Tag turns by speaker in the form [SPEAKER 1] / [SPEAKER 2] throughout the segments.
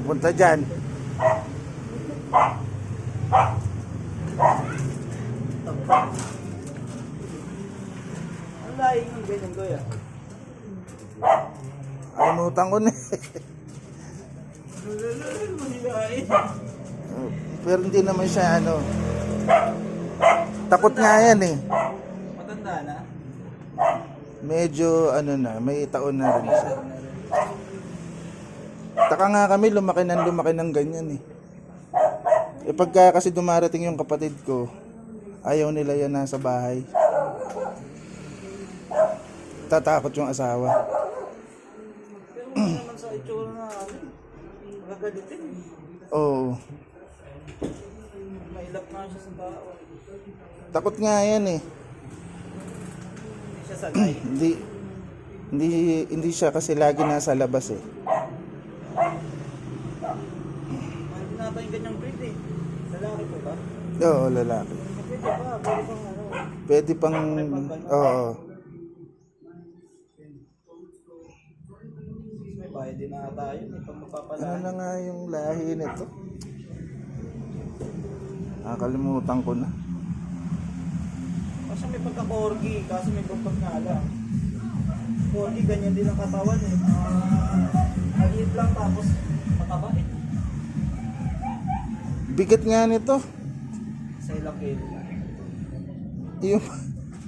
[SPEAKER 1] pupunta dyan.
[SPEAKER 2] Ang layo ng ganyan ko yan.
[SPEAKER 1] Alimutan ko na
[SPEAKER 2] Mahihain.
[SPEAKER 1] Pero hindi naman siya ano. Takot nga yan eh.
[SPEAKER 2] Matanda na.
[SPEAKER 1] Medyo ano na, may taon na rin siya. Taka nga kami, lumaki ng ganyan eh. E pagka kasi dumarating yung kapatid ko, ayaw nila yan nasa bahay. Tatakot yung asawa.
[SPEAKER 2] Pero hindi naman sa itsura na magagalitin.
[SPEAKER 1] Oo.
[SPEAKER 2] Mailap na siya sa tao.
[SPEAKER 1] Takot nga yan eh.
[SPEAKER 2] Hindi siya sanay.
[SPEAKER 1] Hindi siya kasi lagi nasa labas eh.
[SPEAKER 2] Hindi na tayong ganyang breed eh. Lalaki po ba?
[SPEAKER 1] Oo, lalaki.
[SPEAKER 2] Pwede pa, pwede pang ano.
[SPEAKER 1] Pwede pang, oo.
[SPEAKER 2] May bayad din na tayo. May pang
[SPEAKER 1] Ano
[SPEAKER 2] mapapala.
[SPEAKER 1] na nga yung lahi nito? Nakalimutan ko na.
[SPEAKER 2] Kasi may pagka-corgi, kasi may bumpak nga lang. Corgi, ganyan din ang katawan eh. Maliit lang tapos mataba eh.
[SPEAKER 1] Bigat nga nito.
[SPEAKER 2] Sa ilang kilo.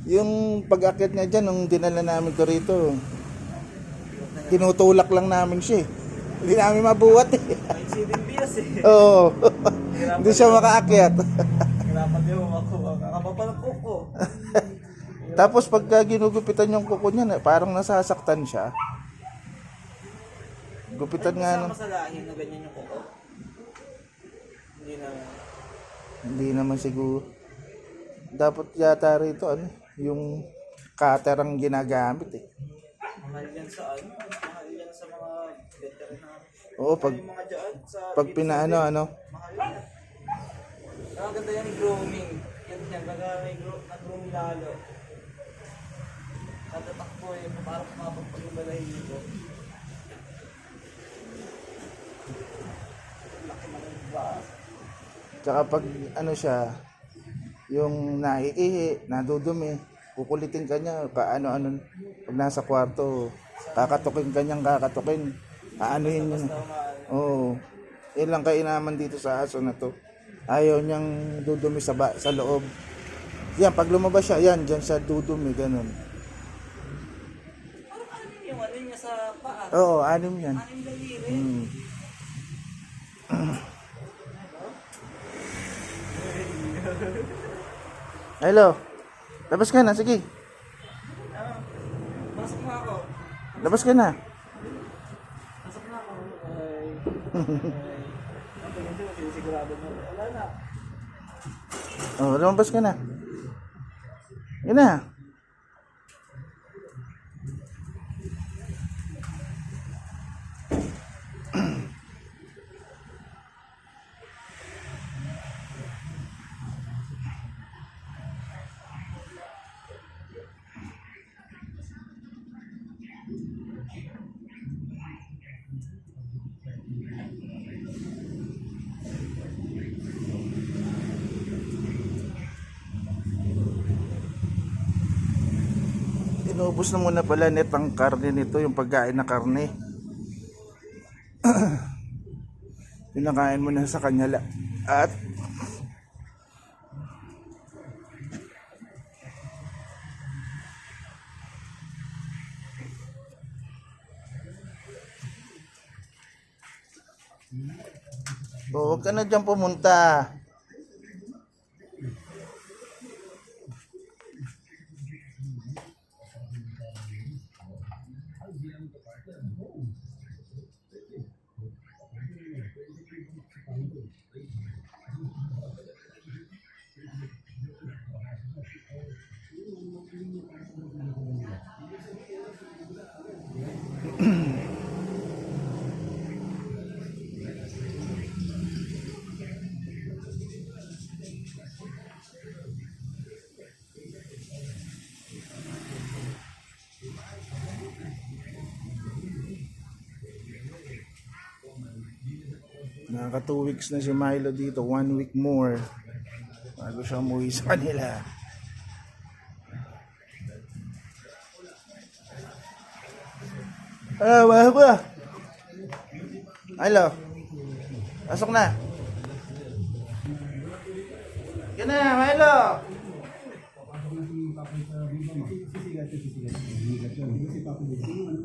[SPEAKER 1] Yung pag-akit niya dyan, nung dinala namin ko rito, tinutulak lang namin siya eh. Hindi namin mabuhat eh.
[SPEAKER 2] May siding bias eh.
[SPEAKER 1] Oo. Hindi siya makaakyat.
[SPEAKER 2] Hirapan din mo ako. Kakapapalang kuko.
[SPEAKER 1] Tapos pagka ginugupitan yung kuko niya, parang nasasaktan siya. Gupitan nga
[SPEAKER 2] Kasama
[SPEAKER 1] ng...
[SPEAKER 2] sa lahi na ganyan yung kuko. Hindi na.
[SPEAKER 1] Hindi naman siguro. Dapat yata rito, ano, yung cutter ang ginagamit eh.
[SPEAKER 2] Mahal yan sa ano. Mahal yan sa mga veteran na.
[SPEAKER 1] Oo, pag
[SPEAKER 2] Yung mga dyan sa
[SPEAKER 1] pinaano, ano,
[SPEAKER 2] mahal yan. Ang ganda yan yung grooming. Yan yan. Baga may na-grooming lalo. Tatatakbo eh. Parang mapagpagubalahin dito. Laki na ng ba.
[SPEAKER 1] tsaka pag ano siya, yung naiihi, nadudumi, kukulitin ka niya, kaano-ano, pag nasa kwarto, kakatukin ka niyang kakatukin, aanuhin niya. Oo. Yun lang kainaman dito sa aso na to. Ayaw niyang dudumi sa loob. Yan, pag lumabas siya, yan, dyan siya dudumi, ganun.
[SPEAKER 2] Parang anim yung ano niya sa paa.
[SPEAKER 1] Oo, anim yan.
[SPEAKER 2] Anim daliri.
[SPEAKER 1] Hmm. Hello. Labas ka na, sige.
[SPEAKER 2] Pasok na ako.
[SPEAKER 1] Labas ka na.
[SPEAKER 2] Pasok na ako. Ay. Ako hindi mo sinisigurado mo. Wala na.
[SPEAKER 1] Oh, lumabas ka na. Yan na. Inubos na muna pala netang karne nito, yung pagkain na karne. Pinakain mo na sa kanya at huwag ka na dyan pumunta. Naka 2 weeks na si Milo dito. 1 week more. Bago siya umuwi sa kanila. Wala ba? Milo. Pasok na. Yan na, Milo.